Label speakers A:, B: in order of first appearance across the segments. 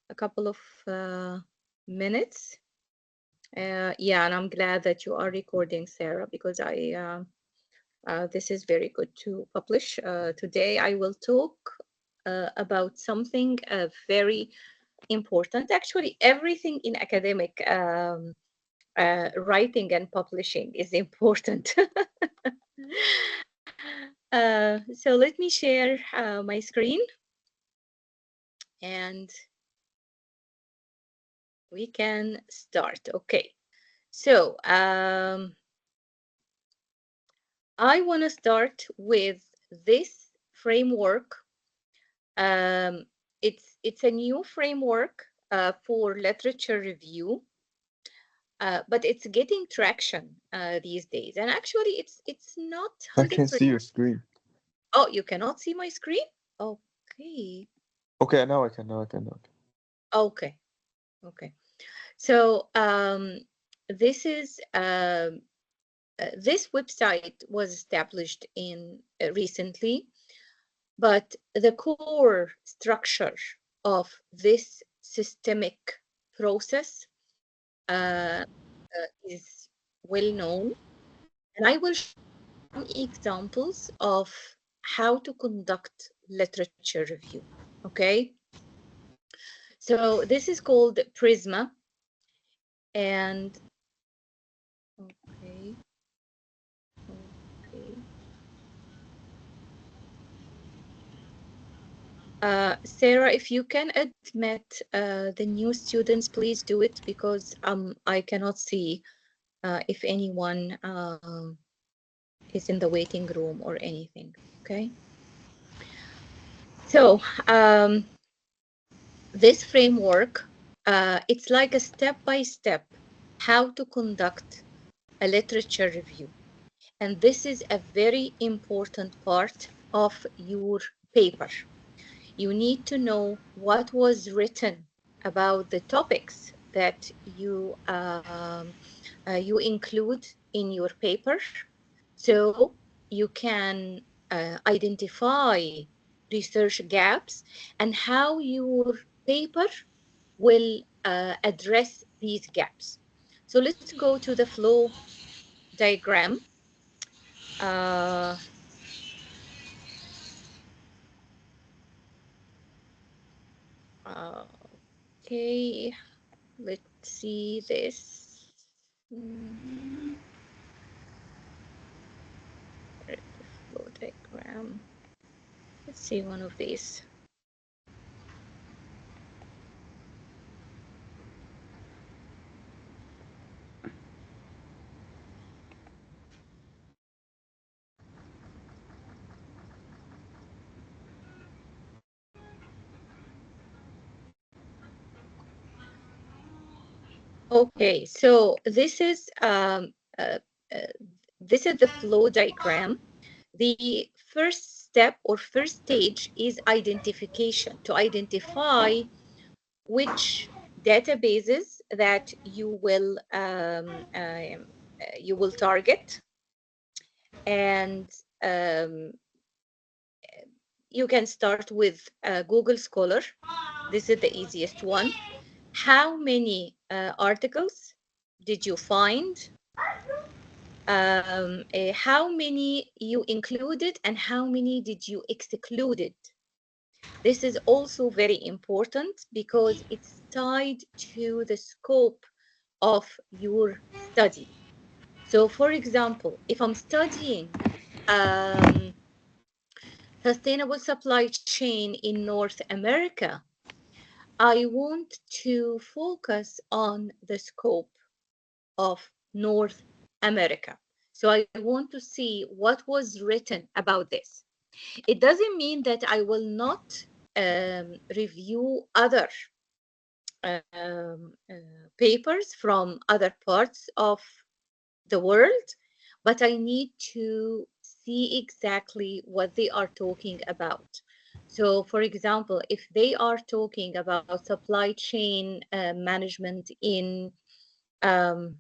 A: a couple of minutes. Yeah, and I'm glad that you are recording, Sarah, because this is very good to publish. Today I will talk about something very important. Actually, everything in academic writing and publishing is important. So let me share my screen and we can start. Okay, so I want to start with this framework. Um, it's a new framework for literature review, but it's getting traction these days. And actually, it's not
B: I can
A: 100%.
B: see your screen.
A: Oh, you cannot see my screen? Okay,
B: Okay, now I can. Now I can. Now I can.
A: okay, okay. So this is this website was established in recently, but the core structure of this systemic process is well known, and I will show some examples of how to conduct literature review. Okay, so this is called Prisma, and okay, okay. Sarah, if you can admit the new students, please do it because I cannot see if anyone is in the waiting room or anything. Okay. So this framework, it's like a step-by-step how to conduct a literature review. And this is a very important part of your paper. You need to know what was written about the topics that you include in your paper, so you can identify research gaps and how your paper will address these gaps. So let's go to the flow diagram. Uh, okay, let's see this. Where is the flow diagram? Let's see one of these. Okay, so uh, uh, this is the flow diagram. The first step or first stage is identification, to identify which databases that you will target, and um, you can start with Google Scholar. This is the easiest one. How many articles did you find? How many you included and how many did you excluded? This is also very important because it's tied to the scope of your study. So, for example, if I'm studying um, sustainable supply chain in North America, I want to focus on the scope of North America. So I want to see what was written about this. It doesn't mean that I will not review other papers from other parts of the world, but I need to see exactly what they are talking about. So, for example, if they are talking about supply chain management in um,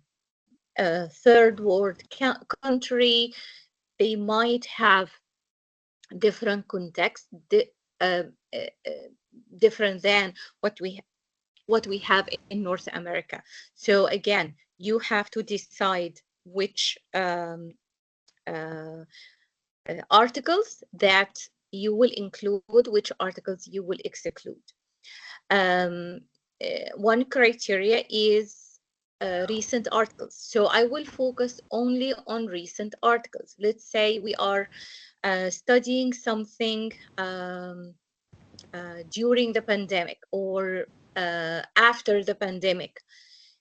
A: a third world country, they might have different context, uh, uh, different than what we what we have in North America. So again, you have to decide which articles that you will include, which articles you will exclude. One criteria is recent articles. So I will focus only on recent articles. Let's say we are studying something during the pandemic or after the pandemic.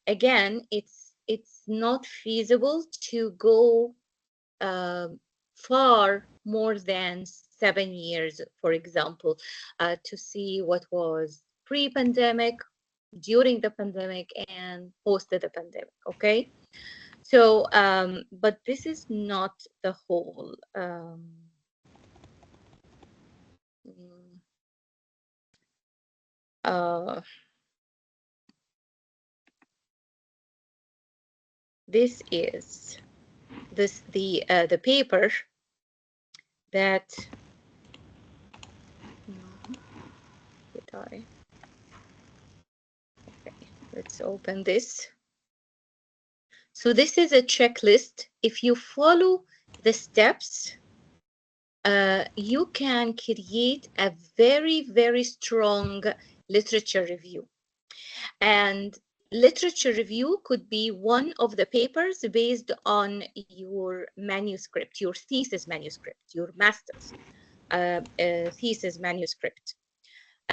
A: Again, it's not feasible to go far more than 7 years, for example, to see what was pre-pandemic, during the pandemic, and post the pandemic. Okay, so but this is not the whole. Mm, uh, this is the paper that did I? Okay, let's open this. So this is a checklist. If you follow the steps, you can create a very, very strong literature review. And literature review could be one of the papers based on your manuscript, your thesis manuscript, your master's thesis manuscript.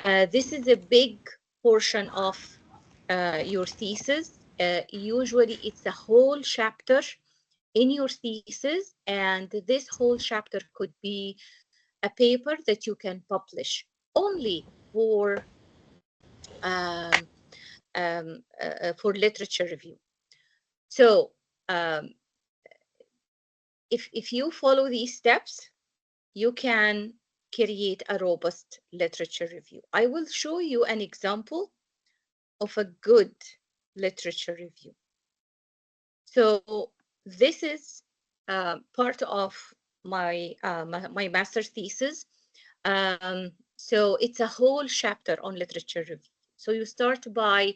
A: This is a big portion of your thesis. Usually it's a whole chapter in your thesis, and this whole chapter could be a paper that you can publish only um, for literature review. So if you follow these steps, you can create a robust literature review. I will show you an example of a good literature review. So this is part of my master's thesis. So it's a whole chapter on literature review. So you start by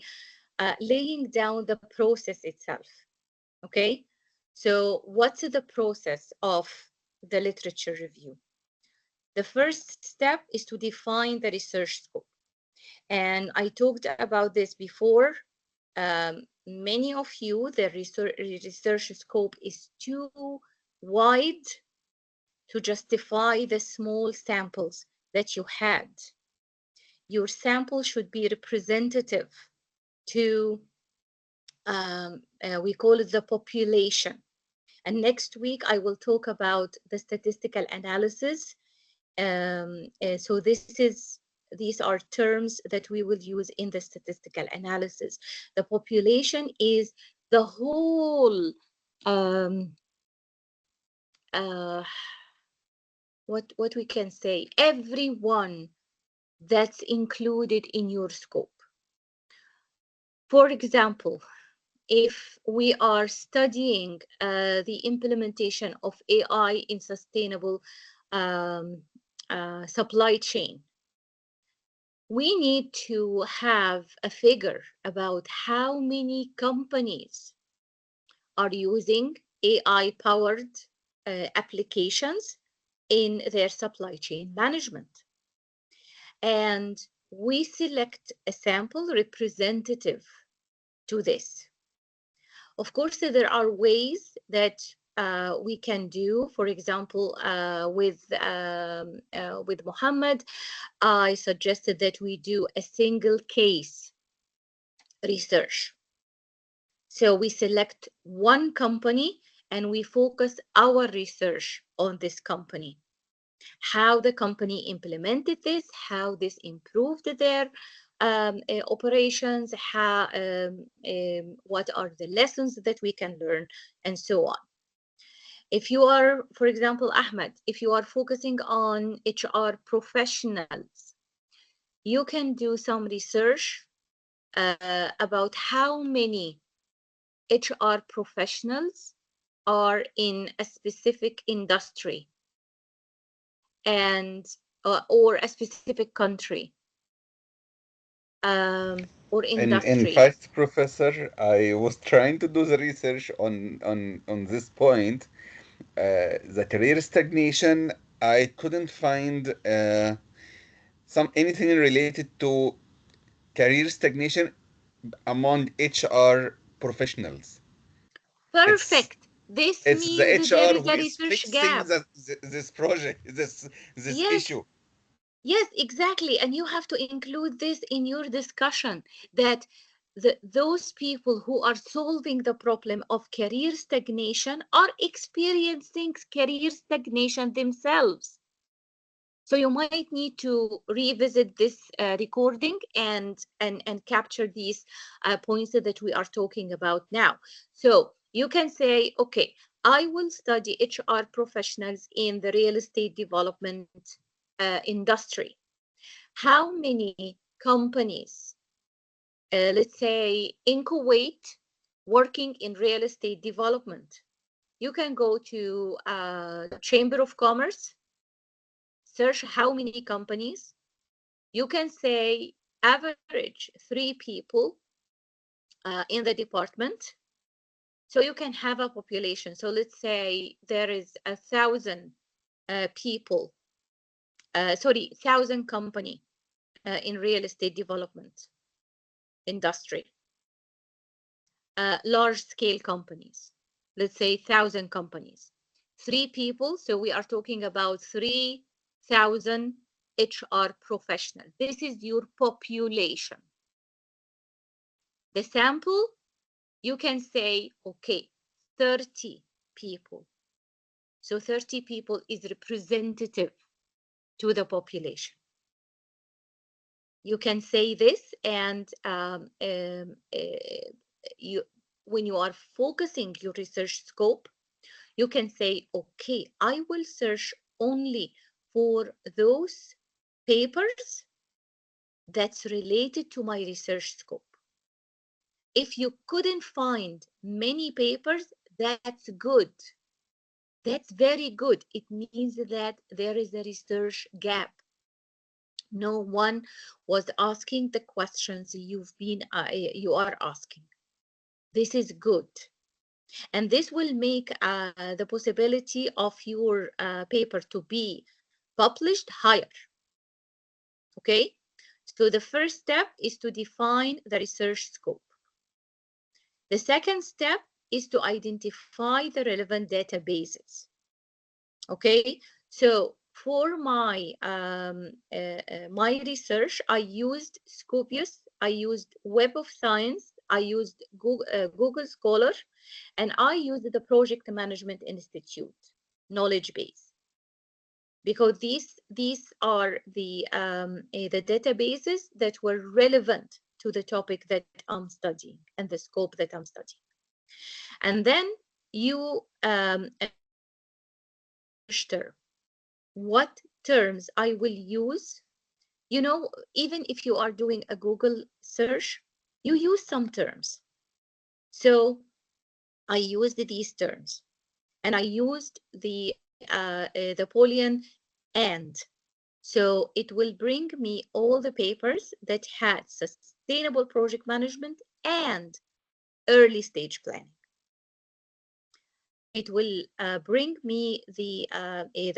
A: laying down the process itself. Okay, so what's the process of the literature review? The first step is to define the research scope. And I talked about this before. Many of you, the research scope is too wide to justify the small samples that you had. Your sample should be representative to, we call it the population. And next week, I will talk about the statistical analysis. So these are terms that we will use in the statistical analysis. The population is the whole, what we can say, everyone that's included in your scope. For example, if we are studying the implementation of AI in sustainable supply chain, we need to have a figure about how many companies are using AI-powered applications in their supply chain management. And we select a sample representative to this. Of course, there are ways that we can do. For example, with Muhammad, I suggested that we do a single case research. So we select one company and we focus our research on this company. How the company implemented this, how this improved their operations, what are the lessons that we can learn, and so on. If you are, for example, Ahmed, if you are focusing on HR professionals, you can do some research about how many HR professionals are in a specific industry and or a specific country. or
C: In
A: industry?
C: fact, Professor, I was trying to do the research on this point. The career stagnation, I couldn't find anything related to career stagnation among HR professionals. It's
A: Perfect. This
C: it's the
A: means there
C: HR
A: is
C: who
A: a
C: is
A: research
C: fixing
A: gap.
C: this project, this
A: Yes,
C: issue.
A: yes, exactly. And you have to include this in your discussion that those people who are solving the problem of career stagnation are experiencing career stagnation themselves. So you might need to revisit this recording and capture these points that we are talking about now. So you can say, okay, I will study HR professionals in the real estate development industry. How many companies, let's say in Kuwait, working in real estate development? You can go to Chamber of Commerce, search how many companies. You can say average 3 people in the department. So you can have a population. So let's say there is 1,000 people, sorry, 1,000 company in real estate development industry, large scale companies, let's say 1,000 companies, 3 people. So we are talking about 3,000 HR professionals. This is your population. The sample, you can say, okay, 30 people. So 30 people is representative to the population. You can say this, and you, when you are focusing your research scope, you can say, okay, I will search only for those papers that's related to my research scope. If you couldn't find many papers, that's good. That's very good. It means that there is a research gap. No one was asking the questions you are asking. This is good, and this will make the possibility of your paper to be published higher. Okay, so the first step is to define the research scope. The second step is to identify the relevant databases. Okay, so for my research, I used Scopius, I used Web of Science, I used Google Scholar, and I used the Project Management Institute knowledge base, because these are the databases that were relevant to the topic that I'm studying and the scope that I'm studying. And then you register what terms I will use. You know, even if you are doing a Google search, you use some terms. So I used these terms, and I used the Boolean and. So it will bring me all the papers that had sustainable project management and early stage planning. It will bring me the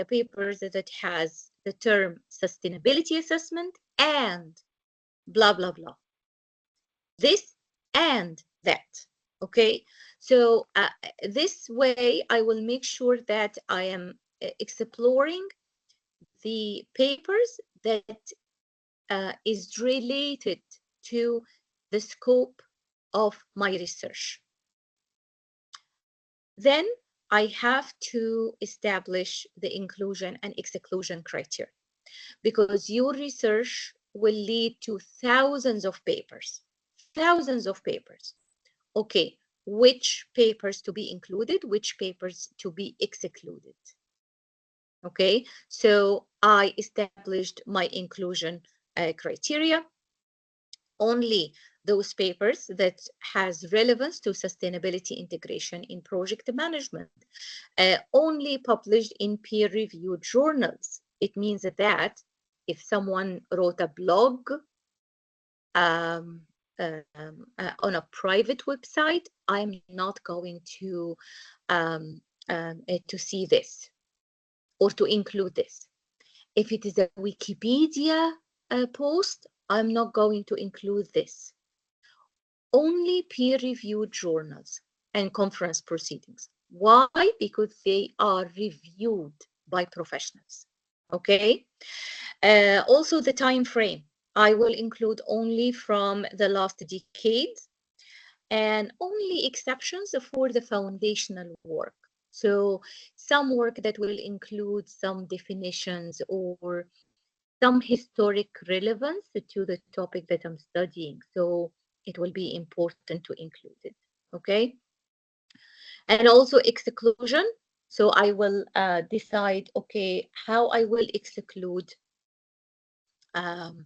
A: papers that has the term sustainability assessment and blah, blah, blah. This and that. Okay. So this way I will make sure that I am exploring the papers that is related to the scope of my research. Then I have to establish the inclusion and exclusion criteria, because your research will lead to thousands of papers, thousands of papers. Okay, which papers to be included, which papers to be excluded. Okay, so I established my inclusion criteria. Only those papers that has relevance to sustainability integration in project management, only published in peer-reviewed journals. It means that if someone wrote a blog on a private website, I'm not going to see this or to include this. If it is a Wikipedia post, I'm not going to include this. Only peer-reviewed journals and conference proceedings. Why? Because they are reviewed by professionals. Okay. Also, the time frame. I will include only from the last decade, and only exceptions for the foundational work. So some work that will include some definitions or some historic relevance to the topic that I'm studying. So it will be important to include it. Okay. And also exclusion. So I will decide, okay, how I will exclude um,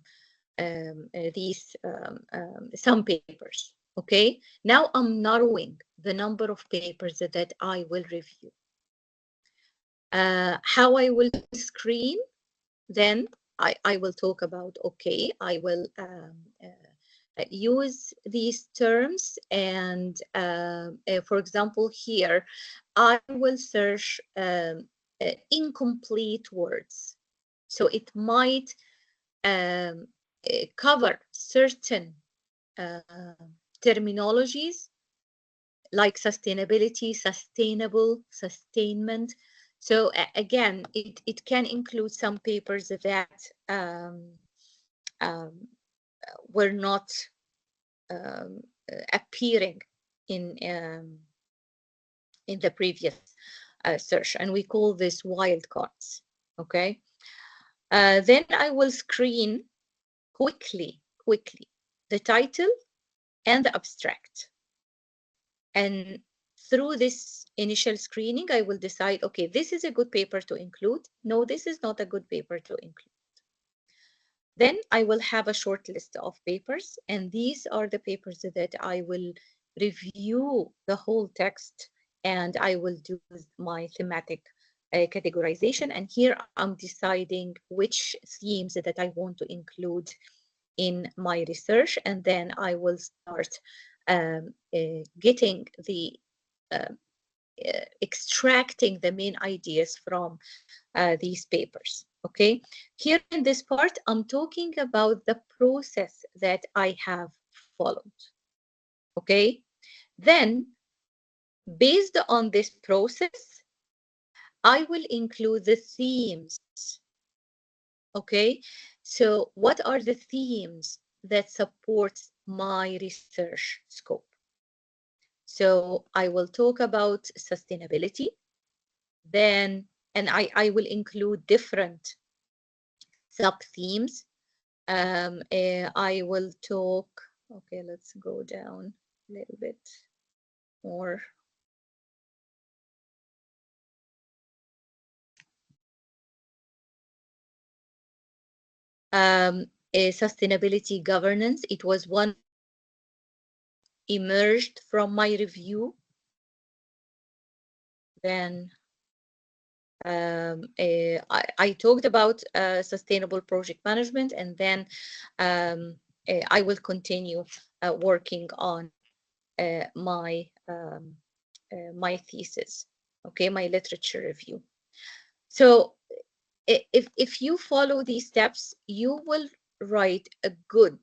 A: these some papers. Okay, now I'm narrowing the number of papers that I will review. How I will screen, then I will talk about, okay, I will use these terms, and for example, here I will search incomplete words. So it might cover certain terminologies like sustainability, sustainable, sustainment. So again, it can include some papers that um, were not appearing in the previous search, and we call this wildcards. Okay. Then I will screen quickly the title and the abstract. And through this initial screening, I will decide, okay, this is a good paper to include. No, this is not a good paper to include. Then I will have a short list of papers, and these are the papers that I will review the whole text, and I will do my thematic categorization. And here I'm deciding which themes that I want to include in my research, and then I will start getting the extracting the main ideas from these papers. Okay, here in this part, I'm talking about the process that I have followed. Okay, then based on this process, I will include the themes. Okay, so what are the themes that support my research scope? So I will talk about sustainability, then, and I will include different sub-themes. I will talk, okay, let's go down a little bit more. Sustainability governance, it was one emerged from my review. Then I talked about sustainable project management, and then I will continue working on my my thesis, okay, my literature review. So if you follow these steps, you will write a good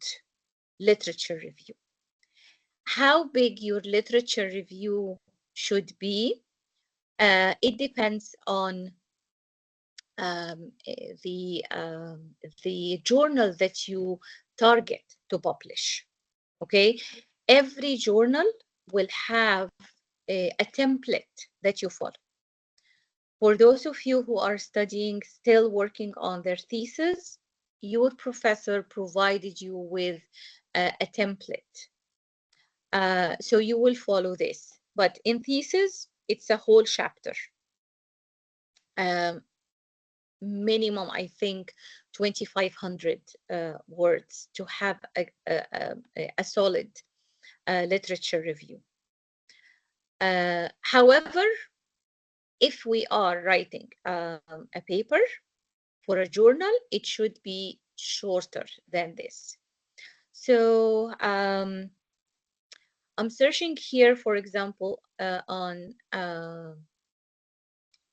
A: literature review. How big your literature review should be, it depends on the journal that you target to publish. Okay, every journal will have a template that you follow. For those of you who are studying, still working on their thesis, your professor provided you with a template. So you will follow this. But in thesis, it's a whole chapter. Minimum, I think, 2,500 words to have a solid literature review. However, if we are writing a paper for a journal, it should be shorter than this. So I'm searching here, for example, on a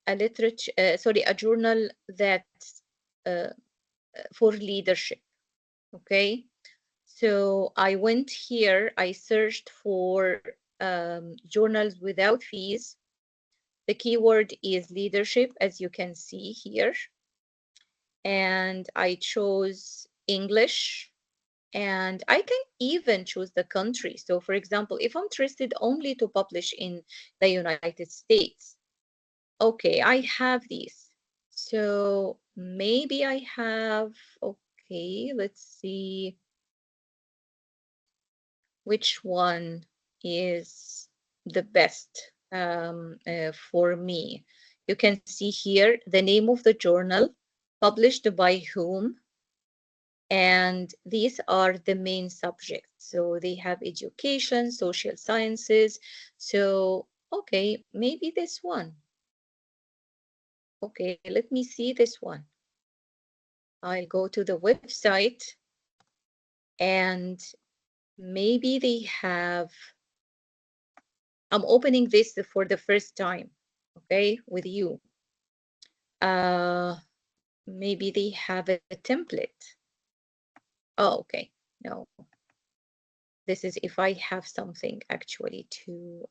A: literature, a journal that's uh, for leadership. Okay, so I went here, I searched for journals without fees. The keyword is leadership, as you can see here. And I chose English, and I can even choose the country. So for example, if I'm interested only to publish in the United States, okay, I have these. So maybe I have, okay, let's see which one is the best for me. You can see here the name of the journal, published by whom, and these are the main subjects. So they have education, social sciences. So, okay, maybe this one. Okay, let me see this one. I'll go to the website and maybe they have, I'm opening this for the first time, okay, with you. Maybe they have a template. Oh, okay, no. This is if I have something actually to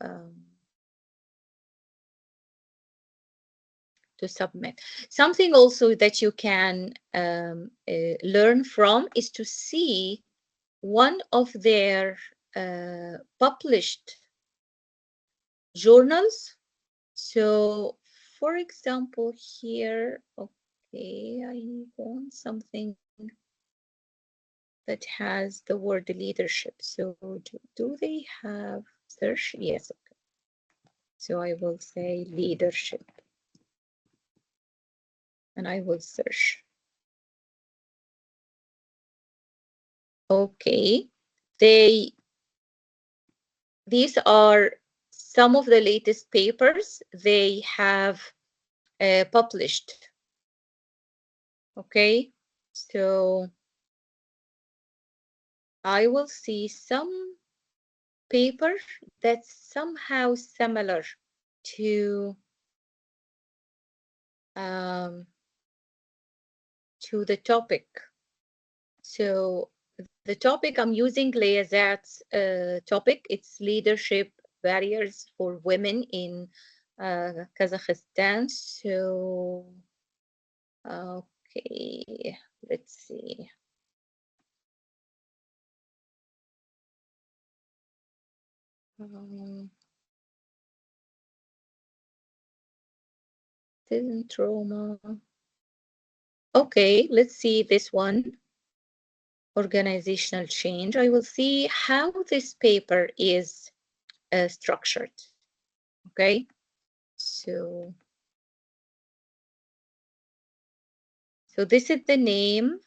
A: submit. Something also that you can learn from is to see one of their published journals. So, for example, here, okay, I want something that has the word leadership. So, do they have search? Yes. Okay. So I will say leadership, and I will search. Okay, these are some of the latest papers they have published. Okay, so I will see some paper that's somehow similar to the topic. So the topic I'm using Leazat's topic, it's leadership barriers for women in Kazakhstan. So, okay, let's see. Didn't trauma. Okay, let's see this one. Organizational change. I will see how this paper is structured. Okay, so this is the name.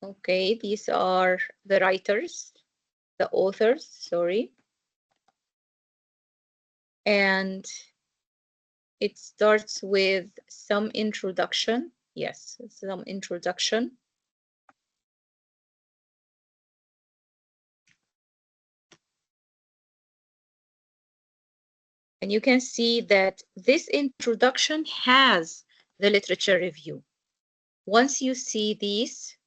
A: Okay, these are the writers, the authors, sorry. And it starts with some introduction. Yes, some introduction. And you can see that this introduction has the literature review. Once you see these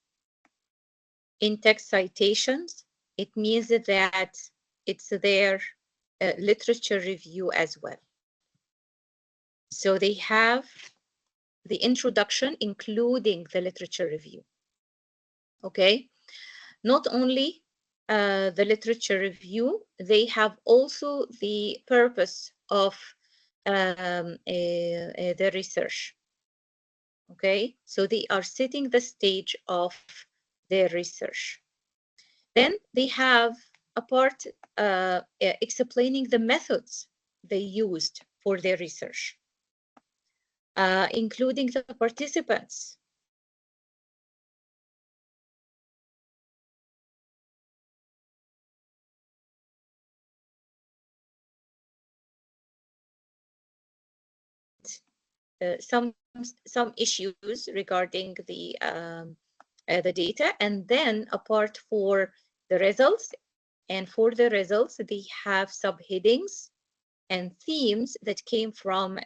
A: in-text citations, it means that it's their literature review as well. So they have the introduction, including the literature review. Okay, not only the literature review, they have also the purpose of the research. Okay, so they are setting the stage of their research. Then they have a part explaining the methods they used for their research, including the participants. Some issues regarding the the data, and then a part for the results. And for the results, they have subheadings and themes that came from uh,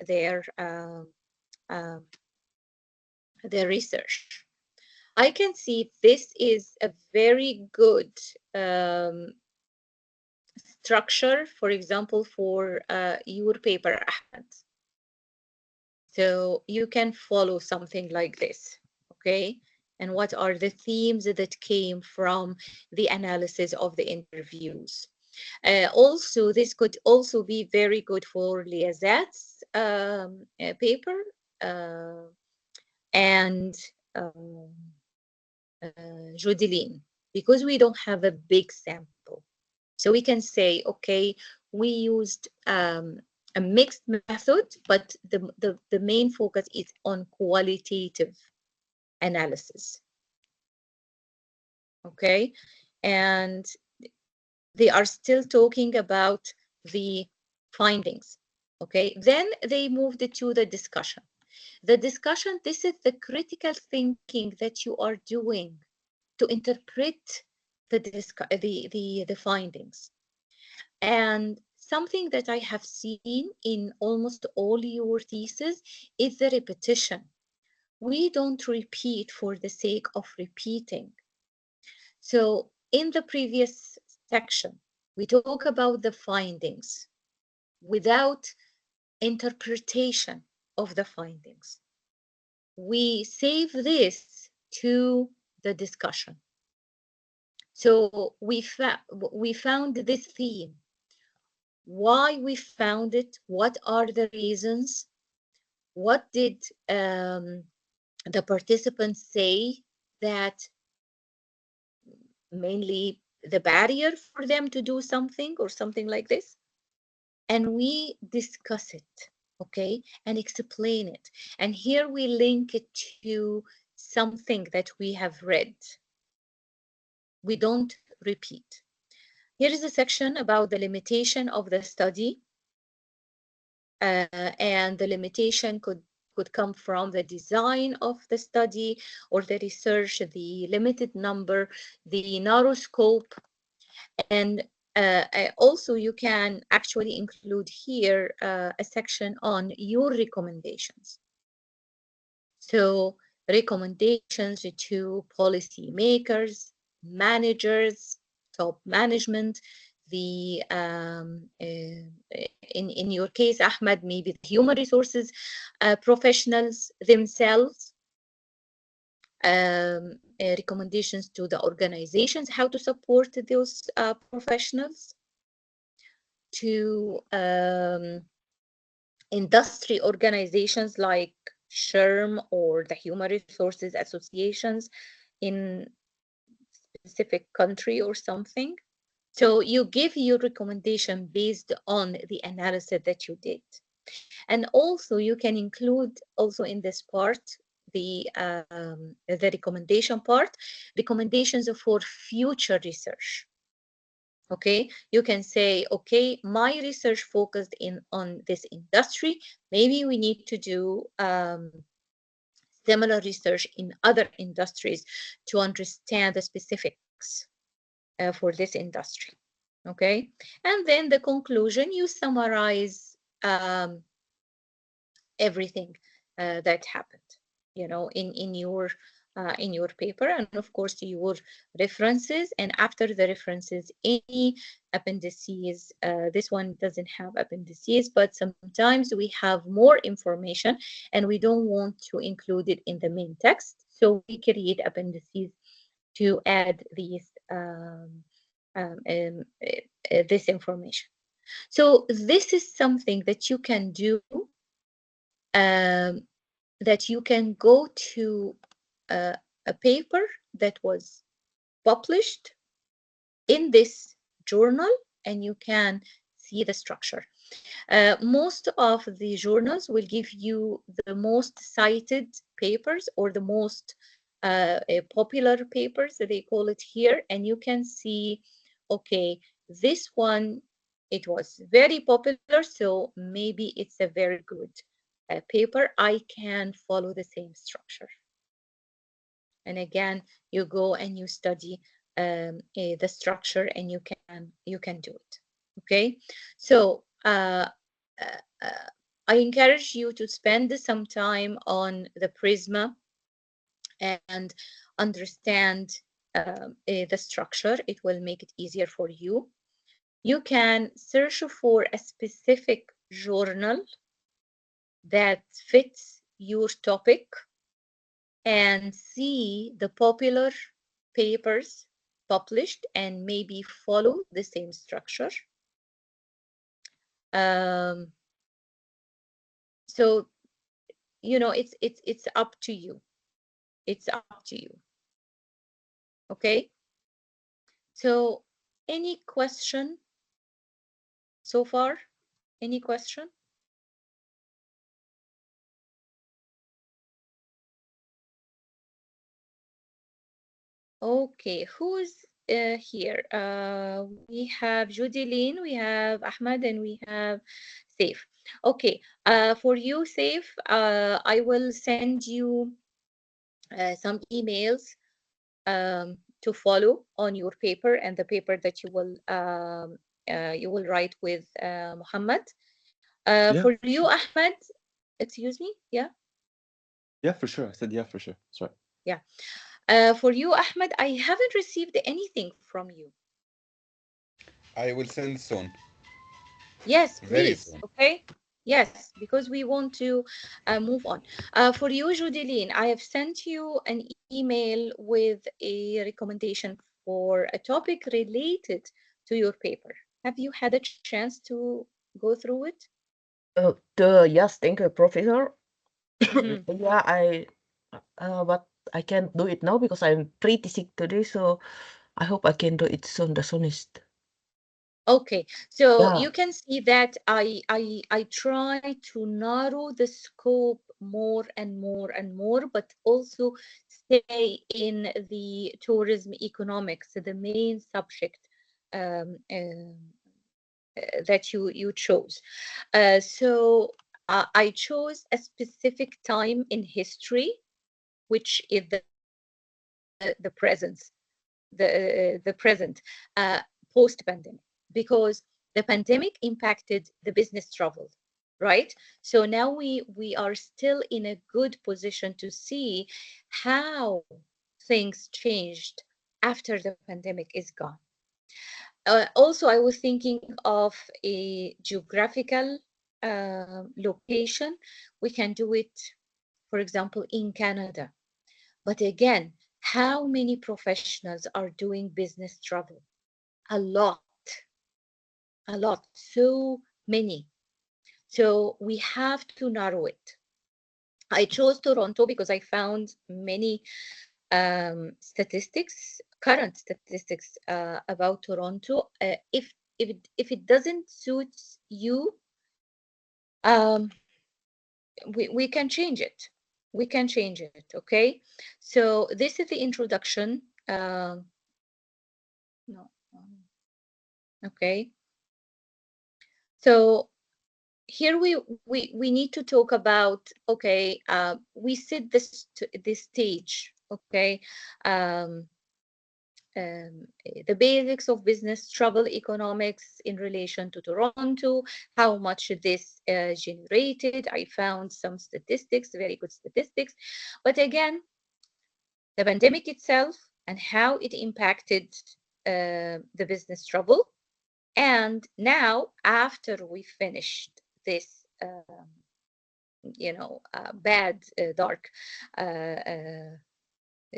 A: their research. I can see this is a very good um, structure, for example, for your paper, Ahmed. So you can follow something like this, okay? And what are the themes that came from the analysis of the interviews? Also, this could also be very good for Liazat's paper uh, and um, Jodeline, because we don't have a big sample. So we can say, okay, we used a mixed method, but the main focus is on qualitative analysis. Okay. And they are still talking about the findings. Okay. Then they moved to the discussion. The discussion, this is the critical thinking that you are doing to interpret the findings. And something that I have seen in almost all your theses is the repetition. We don't repeat for the sake of repeating. So in the previous section, we talk about the findings without interpretation of the findings. We save this to the discussion. So we found this theme. Why we found it? What are the reasons? What did the participants say that mainly the barrier for them to do something or something like this? And we discuss it, okay, and explain it. And here we link it to something that we have read. We don't repeat. Here is a section about the limitation of the study. And the limitation could come from the design of the study or the research, the limited number, the narrow scope. And also you can actually include here a section on your recommendations. So recommendations to policy makers, managers, top management, the in your case, Ahmed, maybe the human resources professionals themselves, recommendations to the organizations, how to support those professionals, to industry organizations like SHRM or the Human Resources Associations in specific country or something. So you give your recommendation based on the analysis that you did. And also you can include also in this part the recommendation part, recommendations for future research. Okay, you can say, okay, my research focused in on this industry. Maybe we need to do similar research in other industries to understand the specifics for this industry. Okay, and then the conclusion, you summarize everything that happened, you know, in your paper, and of course your references. And after the references, any appendices. This one doesn't have appendices, but sometimes we have more information and we don't want to include it in the main text, so we create appendices to add these this information. So this is something that you can do, um, that you can go to a paper that was published in this journal and you can see the structure. Most of the journals will give you the most cited papers or the most popular papers, they call it here, and you can see, okay, this one, it was very popular, so maybe it's a very good paper. I can follow the same structure. And again, you go and you study the structure, and you can do it. Okay, so I encourage you to spend some time on the Prisma and understand the structure. It will make it easier for you. You can search for a specific journal that fits your topic and see the popular papers published and maybe follow the same structure. Um, so it's up to you. It's up to you. Okay. So any question so far? Any question? Okay, who's here? We have Judeline, we have Ahmed, and we have Saif. Okay, for you, Saif, I will send you some emails to follow on your paper and the paper that you will write with Muhammad.
B: Yeah,
A: For
B: for
A: you,
B: sure.
A: Ahmed, excuse me, yeah,
B: Yeah, for sure. I said yeah, for sure. That's right.
A: yeah. For you, Ahmed, I haven't received anything from you.
C: I will send soon,
A: Yes,
C: very
A: please.
C: soon.
A: Okay. Yes, because we want to move on. For you, Judeline, I have sent you an email with a recommendation for a topic related to your paper. Have you had a chance to go through it?
D: Yes, thank you, Professor.
A: Mhm.
D: Yeah, but I can't do it now because I'm pretty sick today, so I hope I can do it soon, the soonest.
A: Okay, so
D: Yeah.
A: you can see that I try to narrow the scope more and more and more, but also stay in the tourism economics, the main subject um, um, that you chose. So I chose a specific time in history, which is the present, the present post-pandemic, because the pandemic impacted the business travel, right? So now we are still in a good position to see how things changed after the pandemic is gone. Also, I was thinking of a geographical location. We can do it, for example, in Canada. But again, how many professionals are doing business travel? A lot, a lot, so many. So we have to narrow it. I chose Toronto because I found many statistics, current statistics about Toronto. If it doesn't suit you, um, we can change it. We can change it. Okay. So this is the introduction. No. Okay. So here we need to talk about, okay, we set this stage, okay, um, the basics of business travel economics in relation to Toronto, how much this generated. I found some statistics, very good statistics, but again, the pandemic itself and how it impacted the business travel. And now, after we finished this, bad, dark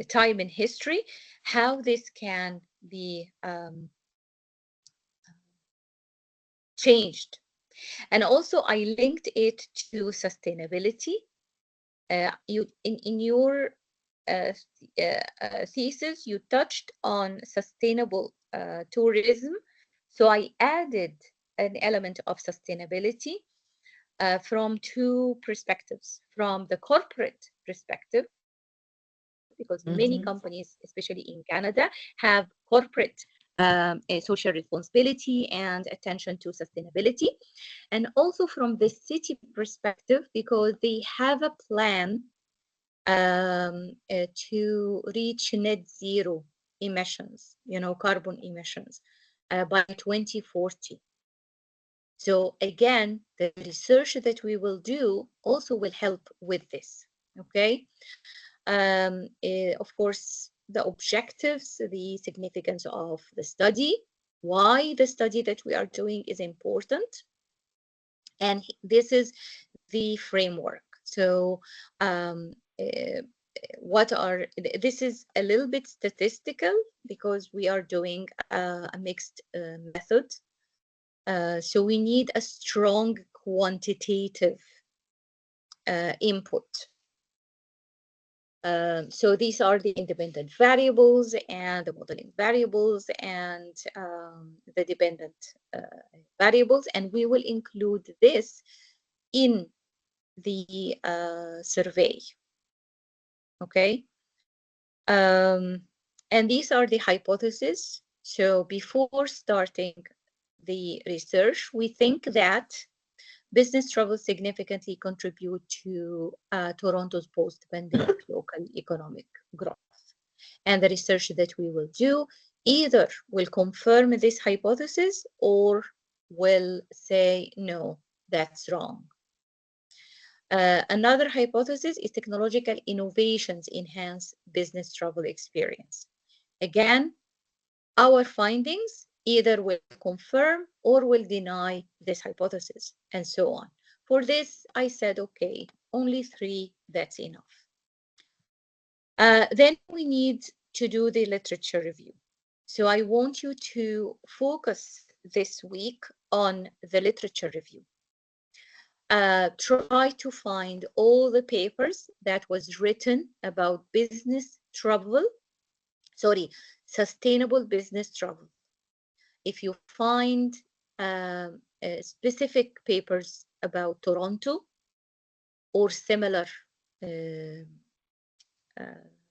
A: time in history, how this can be changed. And also, I linked it to sustainability. In your thesis, you touched on sustainable tourism. So I added an element of sustainability from two perspectives. From the corporate perspective, because many
D: Mm-hmm.
A: companies, especially in Canada, have corporate social responsibility and attention to sustainability. And also from the city perspective, because they have a plan to reach net zero emissions, carbon emissions, by 2040. So again, the research that we will do also will help with this, okay? Of course, the objectives, the significance of the study, why the study that we are doing is important, and this is the framework. So this is a little bit statistical because we are doing a mixed method. So we need a strong quantitative input. So these are the independent variables and the modeling variables and the dependent variables, and we will include this in the survey. Okay. And these are the hypotheses. So before starting the research, we think that business travel significantly contribute to Toronto's post-pandemic local economic growth. And the research that we will do either will confirm this hypothesis or will say, no, that's wrong. Another hypothesis is technological innovations enhance business travel experience. Again, our findings either will confirm or will deny this hypothesis, and so on. For this, I said, okay, only 3, that's enough. Then we need to do the literature review. So I want you to focus this week on the literature review. Try to find all the papers that was written about sustainable business travel. If you find specific papers about Toronto or similar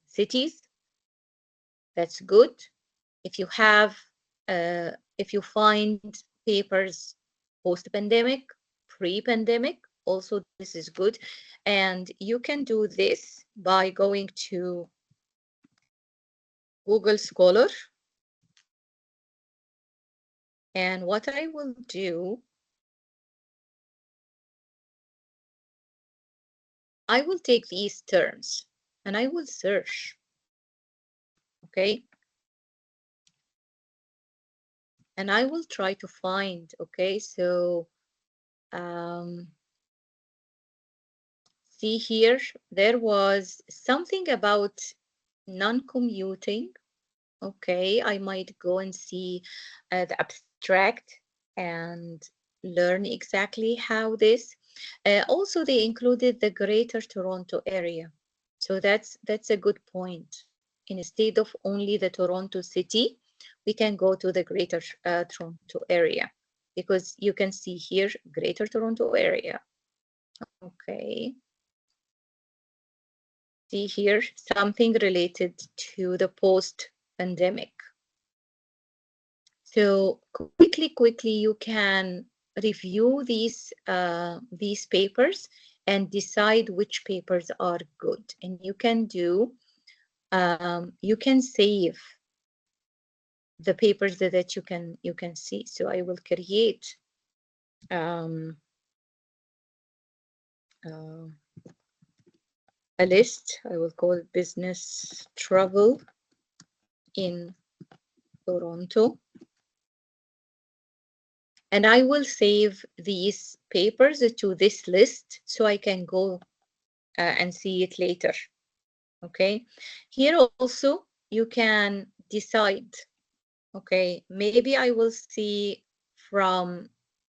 A: cities, that's good. If you find papers post-pandemic, pre-pandemic, also this is good. And you can do this by going to Google Scholar. And what I will do, I will take these terms and I will search, okay? And I will try to find, okay? So see here, there was something about non-commuting. Okay, I might go and see the abstract and learn exactly how this. Also, they included the Greater Toronto area. So that's a good point. Instead of only the Toronto city, we can go to the Greater Toronto area because you can see here, Greater Toronto area. Okay. See here, something related to the post-pandemic. So quickly, you can review these papers and decide which papers are good. And you can you can save the papers that you can see. So I will create a list. I will call it business travel in Toronto. And I will save these papers to this list so I can go and see it later. Okay. Here also you can decide, okay, maybe I will see from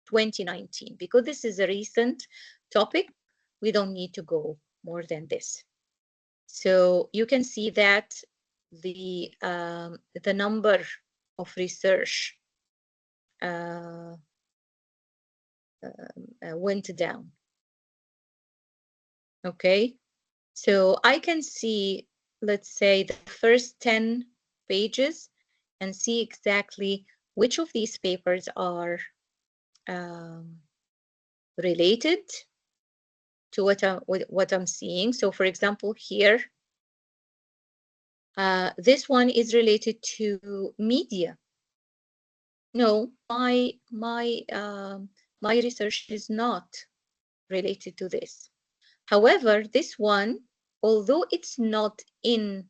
A: 2019 because this is a recent topic. We don't need to go more than this. So you can see that the number of research went down. Okay, so I can see, let's say, the first 10 pages and see exactly which of these papers are related to what I'm seeing. So for example, here, this one is related to media. No, my research is not related to this. However, this one, although it's not in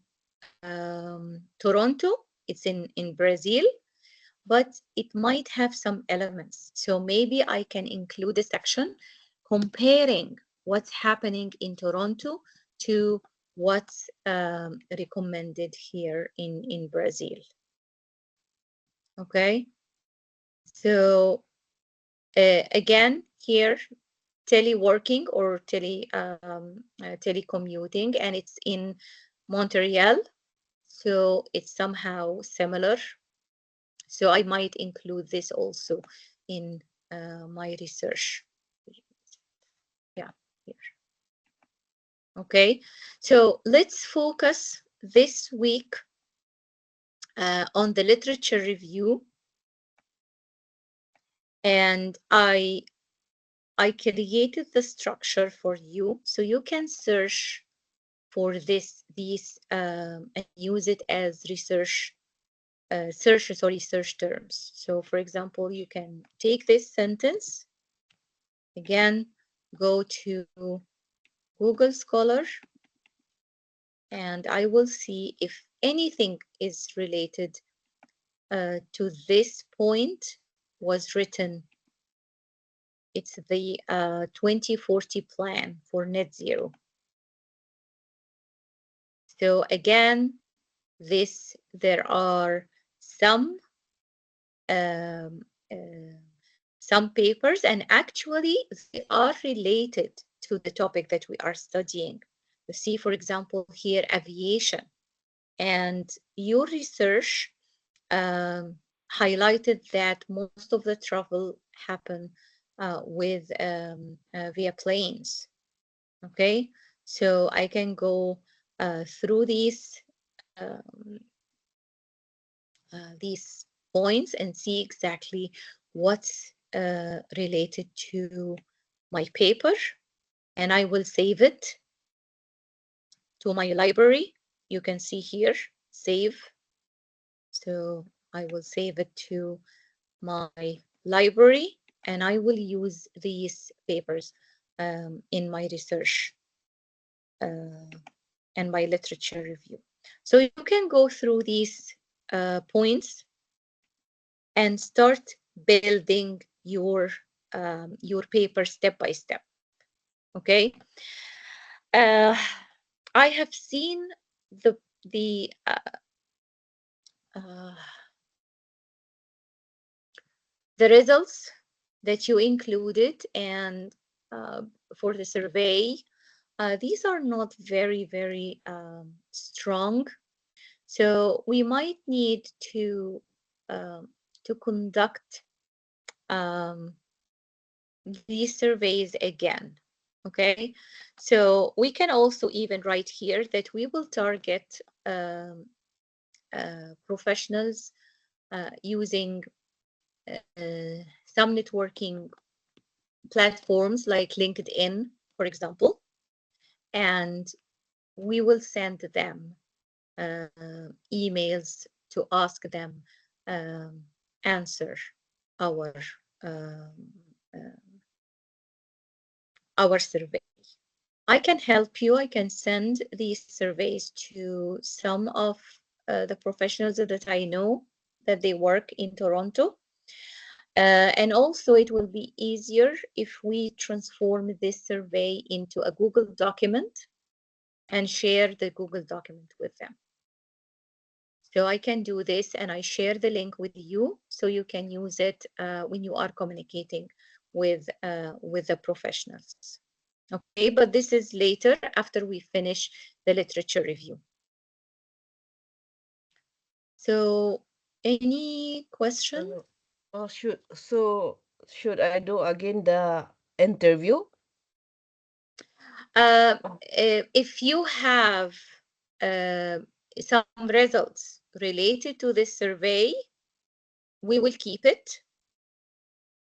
A: Toronto, it's in Brazil, but it might have some elements. So maybe I can include a section comparing what's happening in Toronto to what's recommended here in Brazil. Okay, so again, here, teleworking or telecommuting, and it's in Montreal, so it's somehow similar. So I might include this also in my research. Yeah, here. Okay, so let's focus this week on the literature review. And I created the structure for you, so you can search for these and use it as research search terms. So for example, you can take this sentence, again, go to Google Scholar, and I will see if anything is related to this point was written. It's the 2040 plan for net zero. So again, there are some papers, and actually they are related to the topic that we are studying. You see, for example, here, aviation, and your research highlighted that most of the travel happen with via planes. Okay, so I can go through these points and see exactly what's related to my paper, and I will save it to my library. You can see here, save. So I will save it to my library, and I will use these papers in my research and my literature review. So you can go through these points and start building your paper step by step. Okay. I have seen the results that you included, and for the survey, these are not very strong. So we might need to conduct these surveys again. Okay, so we can also even write here that we will target professionals using some networking platforms like LinkedIn, for example, and we will send them emails to ask them answer our survey. I can help you. I can send these surveys to some of the professionals that I know that they work in Toronto. And also it will be easier if we transform this survey into a Google document and share the Google document with them. So I can do this, and I share the link with you so you can use it when you are communicating with the professionals. Okay, but this is later after we finish the literature review. So any question?
D: Should I do again the interview?
A: If you have some results related to this survey, we will keep it.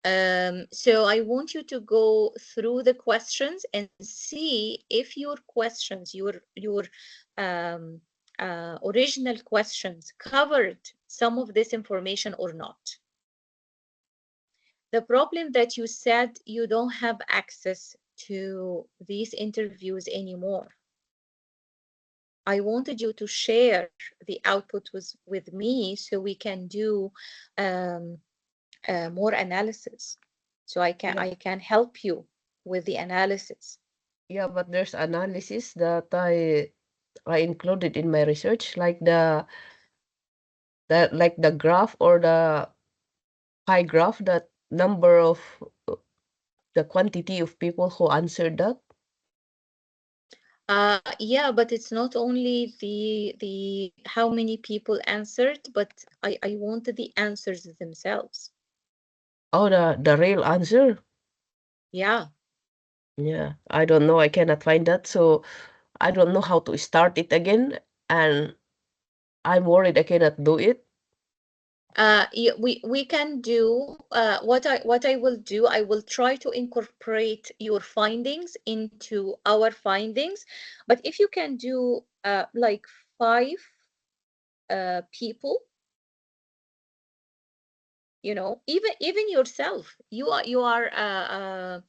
A: So I want you to go through the questions and see if your questions, your original questions covered some of this information or not. The problem that you said you don't have access to these interviews anymore. I wanted you to share the output with me so we can do more analysis. So I can help you with the analysis.
D: Yeah, but there's analysis that I included in my research, like the graph or the pie graph, that number of the quantity of people who answered that.
A: Yeah, but it's not only the how many people answered, but I wanted the answers themselves.
D: Oh, the real answer.
A: Yeah.
D: Yeah, I don't know. I cannot find that, so I don't know how to start it again, and I'm worried I cannot do it.
A: Yeah, we can do what I will do. I will try to incorporate your findings into our findings, but if you can do like 5 people, you know, even yourself, you are a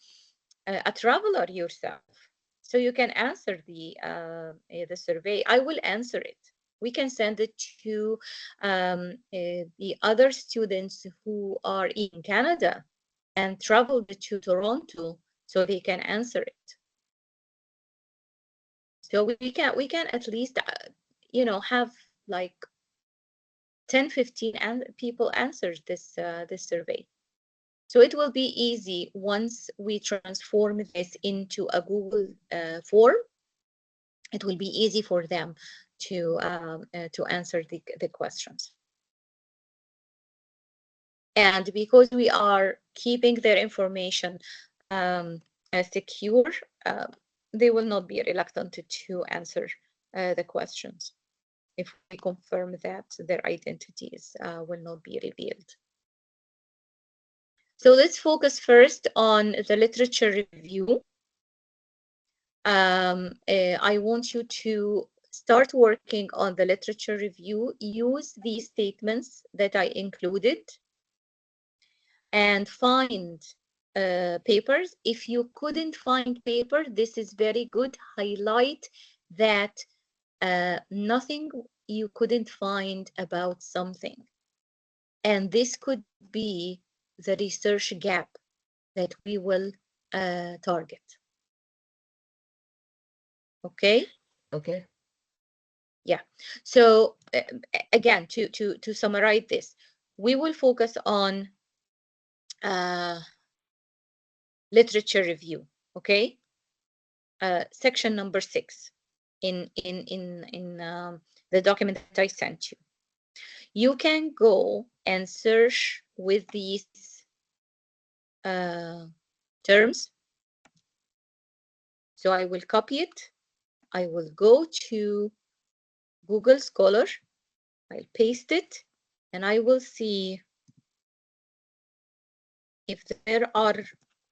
A: traveler yourself, so you can answer the survey. I will answer it. We can send it to the other students who are in Canada and travel to Toronto so they can answer it. So we can at least you know, have like 10, 15 people answer this survey. So it will be easy once we transform this into a Google form. It will be easy for them to answer the questions. And because we are keeping their information secure, they will not be reluctant to answer the questions if we confirm that their identities will not be revealed. So let's focus first on the literature review. I want you to start working on the literature review. Use these statements that I included and find papers. If you couldn't find paper, this is very good. Highlight that nothing you couldn't find about something. And this could be the research gap that we will target. Okay?
D: Okay.
A: Yeah. So again, to summarize this, we will focus on literature review. Okay. Section number 6 in the document that I sent you. You can go and search with these terms. So I will copy it. I will go to Google Scholar. I'll paste it, and I will see if there are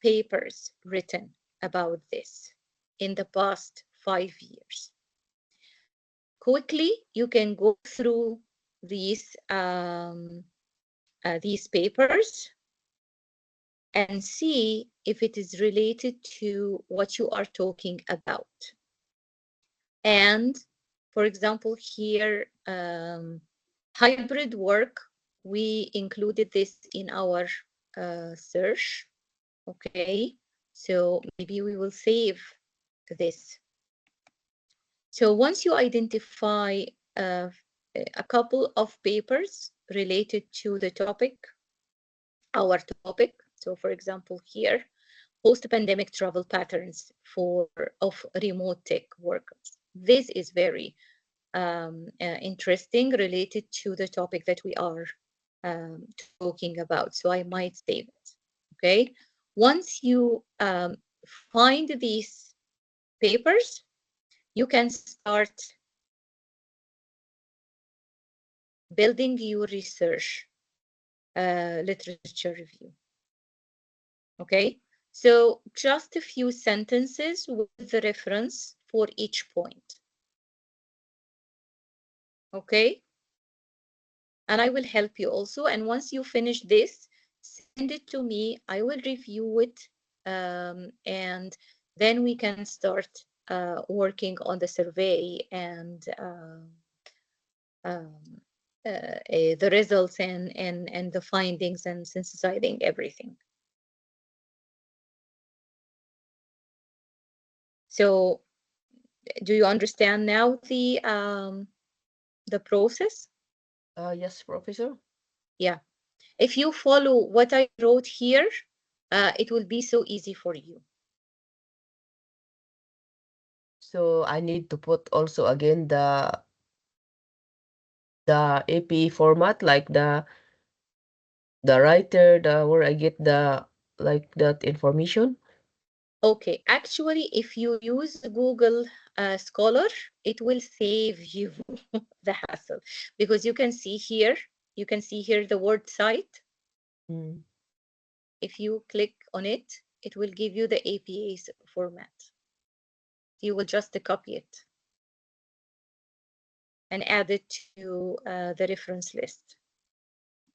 A: papers written about this in the past 5 years. Quickly, you can go through these papers and see if it is related to what you are talking about. And for example, here, hybrid work, we included this in our search. Okay, so maybe we will save this. So once you identify a couple of papers related to the topic, our topic, so for example here, post-pandemic travel patterns of remote tech workers. This is very interesting, related to the topic that we are talking about. So I might save it. Okay. Once you find these papers, you can start building your research literature review. Okay, so just a few sentences with the reference for each point. Okay, and I will help you also. And once you finish this, send it to me. I will review it, and then we can start working on the survey and the results and the findings and synthesizing everything. So, do you understand now the process?
D: Yes, Professor.
A: Yeah. If you follow what I wrote here, it will be so easy for you.
D: So I need to put also again the APE format, like the writer, where I get the like that information.
A: Okay, actually, if you use Google Scholar, it will save you the hassle because you can see here the word site.
D: Mm.
A: If you click on it, it will give you the APA's format. You will just copy it and add it to the reference list.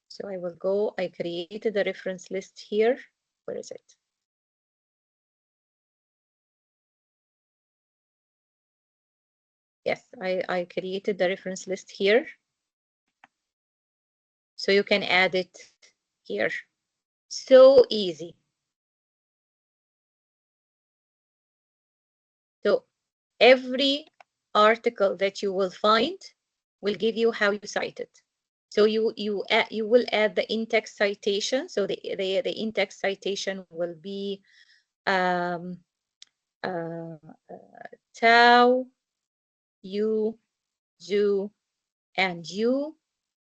A: So I will go, I created a reference list here. Where is it? Yes, I created the reference list here. So you can add it here. So easy. So every article that you will find will give you how you cite it. So you will add the in-text citation. So the in-text citation will be Tau, you, zoo, and you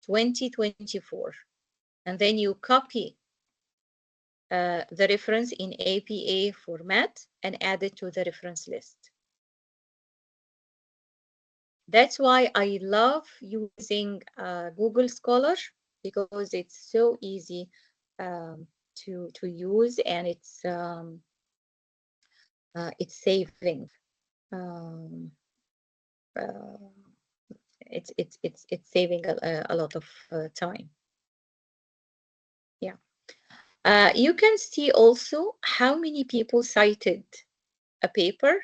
A: 2024. And then you copy the reference in APA format and add it to the reference list. That's why I love using Google Scholar because it's so easy to use, and it's saving. Um, uh, it's saving a lot of time. Yeah. You can see also how many people cited a paper.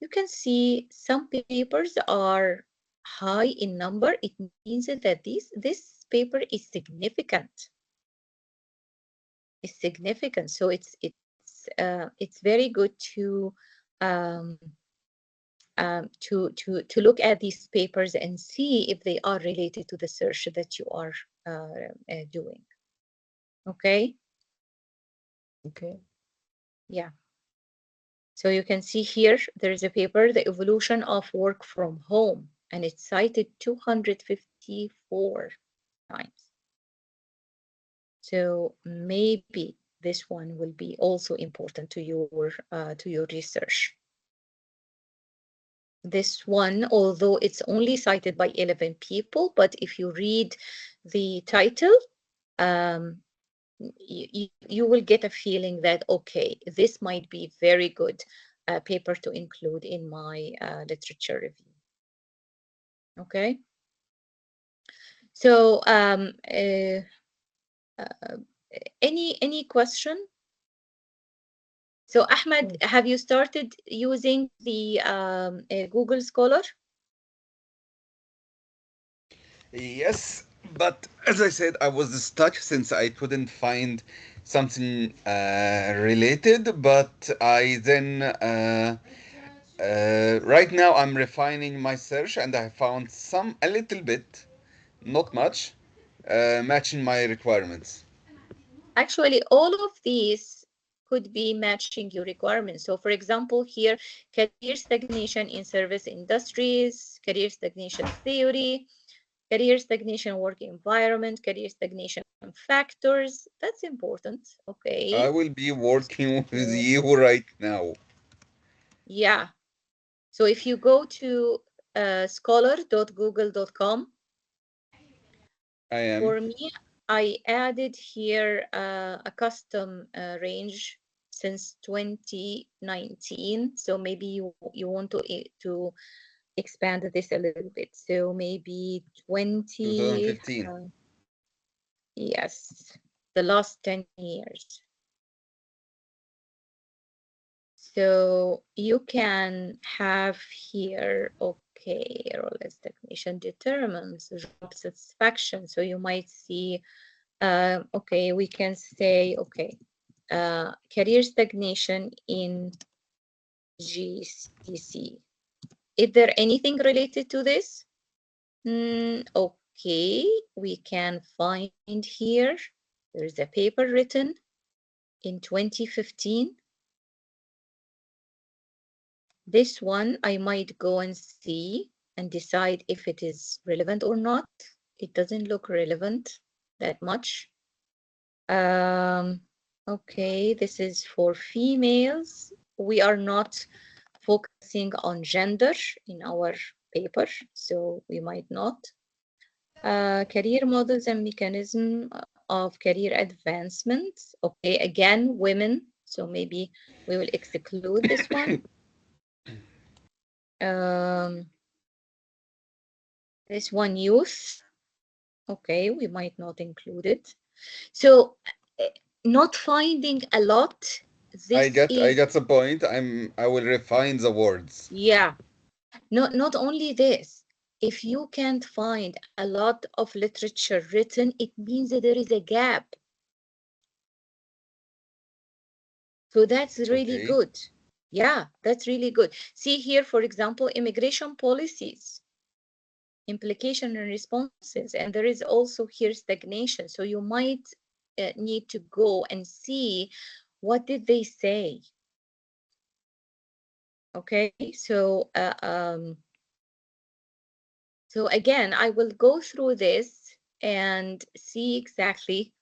A: You can see some papers are high in number. It means that this paper is significant. It's significant. So it's very good to to look at these papers and see if they are related to the search that you are doing. Okay.
D: Okay.
A: Yeah. So you can see here, there's a paper, The Evolution of Work from Home, and it's cited 254 times. So maybe this one will be also important to your research. This one, although it's only cited by 11 people, but if you read the title, you will get a feeling that, okay, this might be very good paper to include in my literature review. Okay. So any question? So Ahmed, have you started using the Google Scholar?
C: Yes, but as I said, I was stuck since I couldn't find something related. But I then right now I'm refining my search, and I found some a little bit, not much, matching my requirements.
A: Actually, all of these could be matching your requirements. So for example, here, career stagnation in service industries, career stagnation theory, career stagnation work environment, career stagnation factors. That's important.
C: I
A: Okay.
C: will be working with
A: So,
C: you right now.
A: yeah. So if you go to scholar.google.com,
C: I am.
A: for me, I added here a custom range. since 2019. So maybe you want to expand this a little bit. So maybe
C: 2015.
A: Yes, the last 10 years. So you can have here, okay, role stagnation determines job satisfaction. So you might see, okay, we can say, okay, career stagnation in GCC. Is there anything related to this? Okay, we can find here, there's a paper written in 2015. This one I might go and see and decide if it is relevant or not. It doesn't look relevant that much. Okay, this is for females. We are not focusing on gender in our paper, so we might not. Career models and mechanism of career advancement. Okay, again, women. So maybe we will exclude this one. This one, youth. Okay, we might not include it. So not finding a lot.
C: I
A: This
C: get
A: is,
C: the point. I will refine the words.
A: yeah. Not only this, if you can't find a lot of literature written, it means that there is a gap. So that's really
C: Okay.
A: good. Yeah, that's really good. See here, for example, immigration policies, implication and responses, and there is also here stagnation. So you might need to go and see what did they say. Okay, so so again, I will go through this and see exactly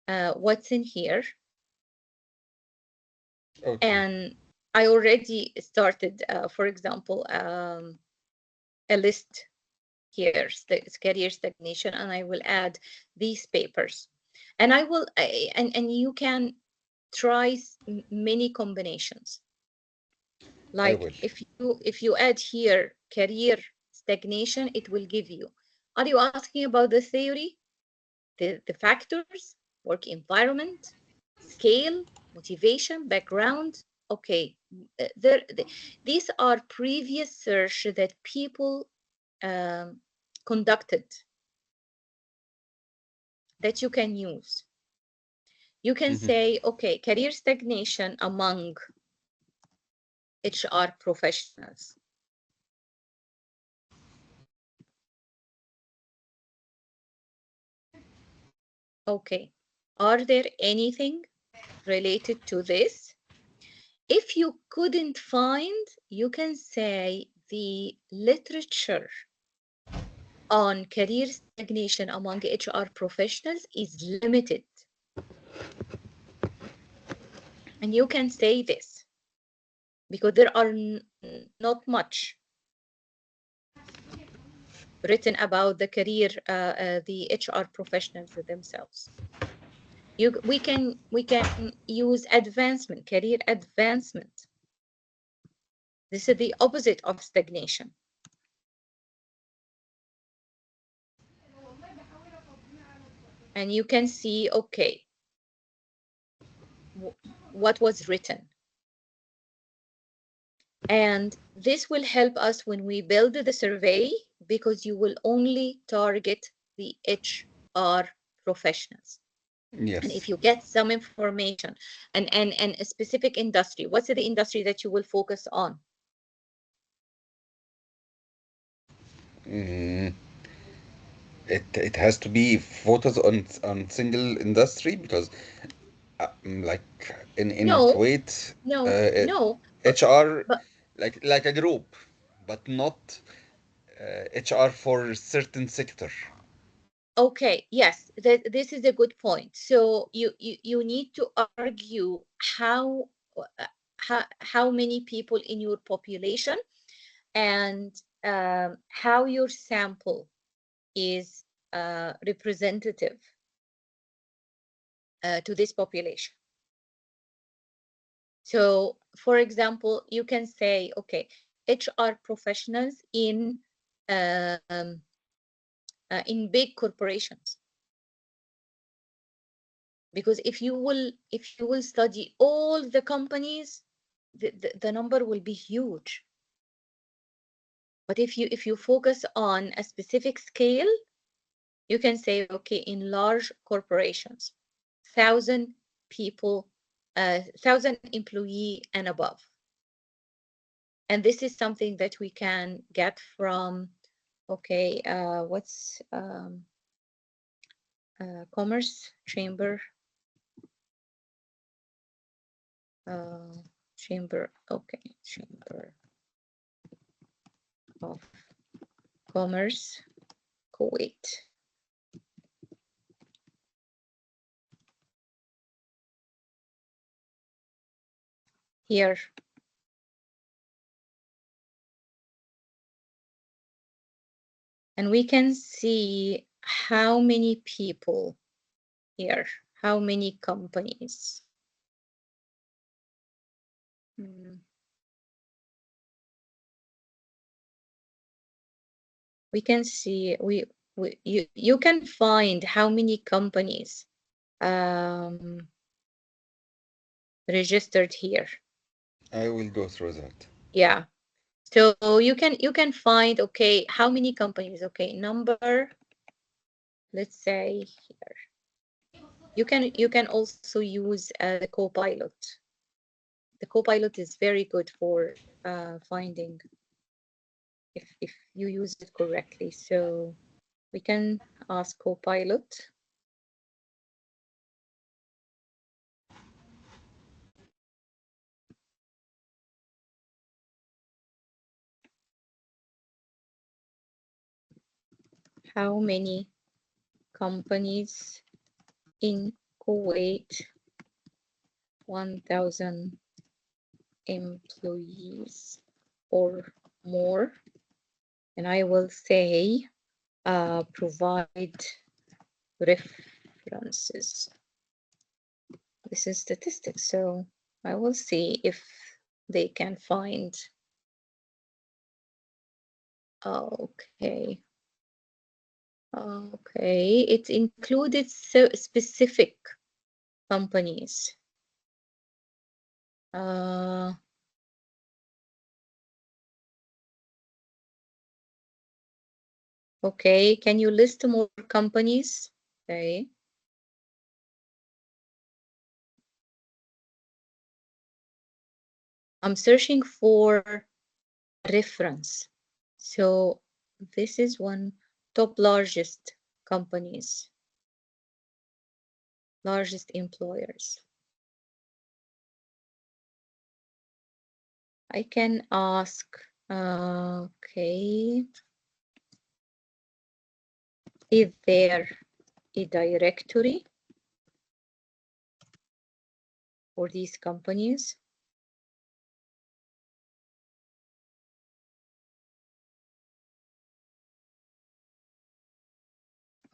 A: what's in here.
C: Okay.
A: And I already started, for example, a list here, career stagnation, and I will add these papers. And I will, and you can try many combinations.
C: I
A: Like
C: will.
A: if you add here career stagnation, it will give you. Are you asking about the theory, the factors, work environment, scale, motivation, background? Okay, these are previous search that people conducted that you can use. You can say, okay, career stagnation among HR professionals. Okay, are there anything related to this? If you couldn't find, you can say the literature on career stagnation among HR professionals is limited. And you can say this because there are not much written about the career, the HR professionals themselves. We can use advancement, career advancement. This is the opposite of stagnation. And you can see, okay, what was written. And this will help us when we build the survey because you will only target the HR professionals.
C: Yes.
A: And if you get some information and a specific industry, what's the industry that you will focus on?
C: It has to be photos on single industry because like in
A: No,
C: Kuwait,
A: no,
C: HR
A: but
C: like a group, but not HR for certain sector.
A: okay, yes, this is a good point. So you need to argue how many people in your population and how your sample is representative to this population. So, for example, you can say, okay, HR professionals in big corporations. Because if you will study all the companies, the number will be huge. But if you focus on a specific scale, you can say, okay, in large corporations, 1,000 people, 1,000 employee and above. And this is something that we can get from, okay, what's commerce chamber, chamber, okay, chamber of commerce, Kuwait. Here. And we can see how many people here, how many companies. We can see, you can find how many companies registered here.
C: I will go through that.
A: Yeah. So you can find, okay, how many companies, okay, number, let's say here. You can also use the Copilot. The Copilot is very good for finding if you use it correctly. So we can ask Copilot. How many companies in Kuwait, 1,000 employees or more? And I will say provide references. This is statistics, so I will see if they can find. Okay. Okay, it included so specific companies. Okay, can you list more companies? Okay. I'm searching for reference. So this is one top largest companies, largest employers. I can ask, okay, is there a directory for these companies?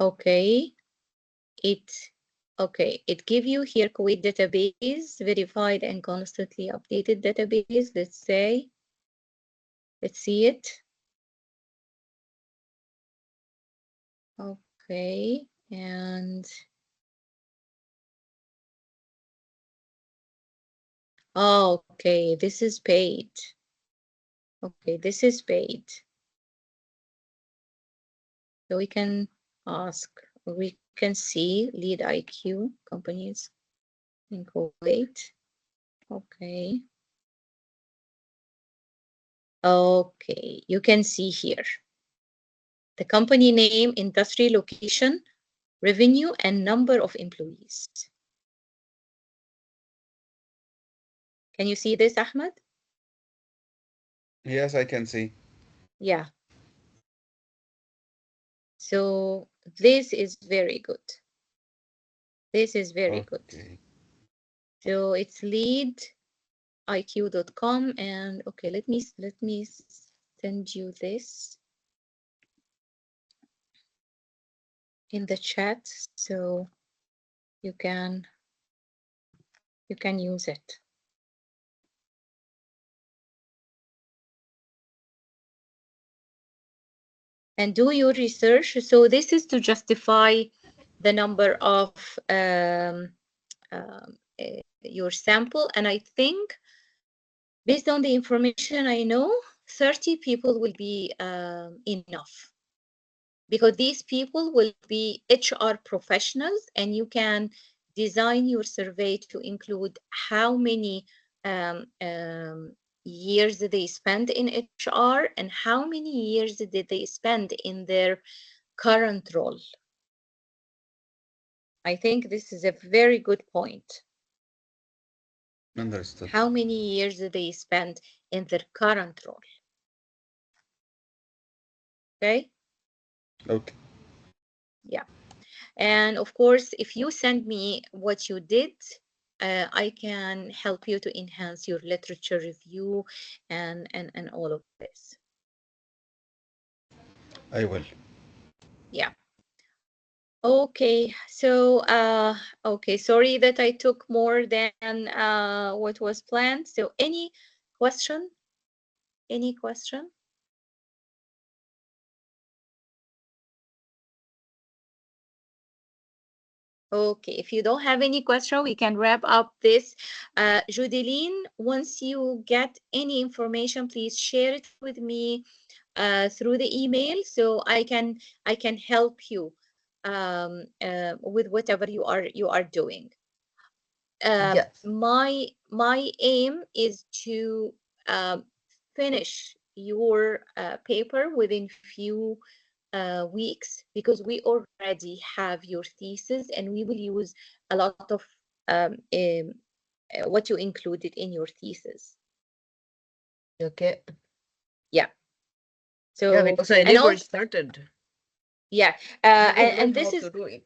A: Okay, it give you here Kuwait database, verified and constantly updated database. Let's say, let's see it. Okay, and okay, this is paid. Okay, this is paid. So we can ask, we can see lead IQ companies in Kuwait. Okay. Okay, you can see here the company name, industry, location, revenue, and number of employees. Can you see this, Ahmed?
C: Yes, I can see.
A: Yeah. So this is very good. This is very good. So it's leadiq.com, and okay, let me send you this in the chat so you can use it. and do your research. So this is to justify the number of your sample. And I think based on the information I know, 30 people will be enough, because these people will be HR professionals, and you can design your survey to include how many years they spend in HR and how many years did they spend in their current role. I think this is a very good point.
C: Understood.
A: How many years did they spend in their current role? Okay.
C: Okay.
A: Yeah. And of course, if you send me what you did, I can help you to enhance your literature review and all of this.
C: I will.
A: Yeah. Okay. So, okay. Sorry that I took more than what was planned. So, any question? Any question? Okay, if you don't have any question, we can wrap up this. Jodeline, once you get any information, please share it with me through the email, so I can help you with whatever you are doing.
D: Yes.
A: My aim is to finish your paper within few weeks, because we already have your thesis and we will use a lot of what you included in your thesis.
D: Okay.
A: Yeah. So
D: Yeah, because I
A: and
D: never
A: also,
D: started.
A: yeah,
D: I don't know
A: and
D: how
A: this
D: to
A: is
D: do it.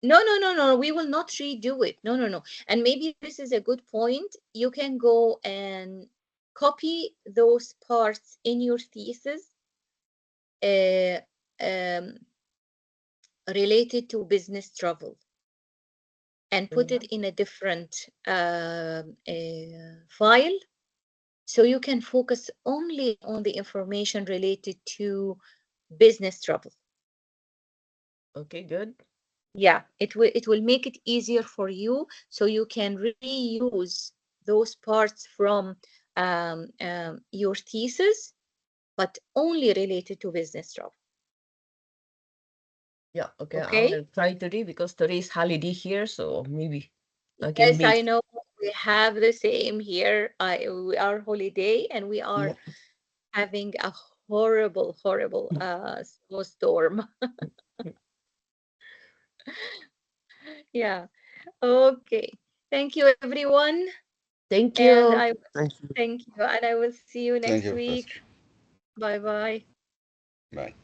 A: no, we will not redo it. No. And maybe this is a good point. You can go and copy those parts in your thesis uh, um, related to business travel, and put it in a different file, so you can focus only on the information related to business travel.
D: Okay, good.
A: Yeah, it will make it easier for you, so you can reuse those parts from your thesis, but only related to business travel.
D: Yeah, okay. I
A: Okay.
D: will try today because today is holiday here, so maybe I can
A: Yes, I
D: make.
A: know. We have the same here. We are holiday and we are
D: Yeah.
A: having a horrible snowstorm. Yeah. Okay. Thank you, everyone.
D: Thank
A: And
D: you.
A: I
B: Thank you.
A: thank you. And I will see you
C: Thank
A: next
C: you,
A: week.
C: Professor.
A: Bye bye.
C: Bye.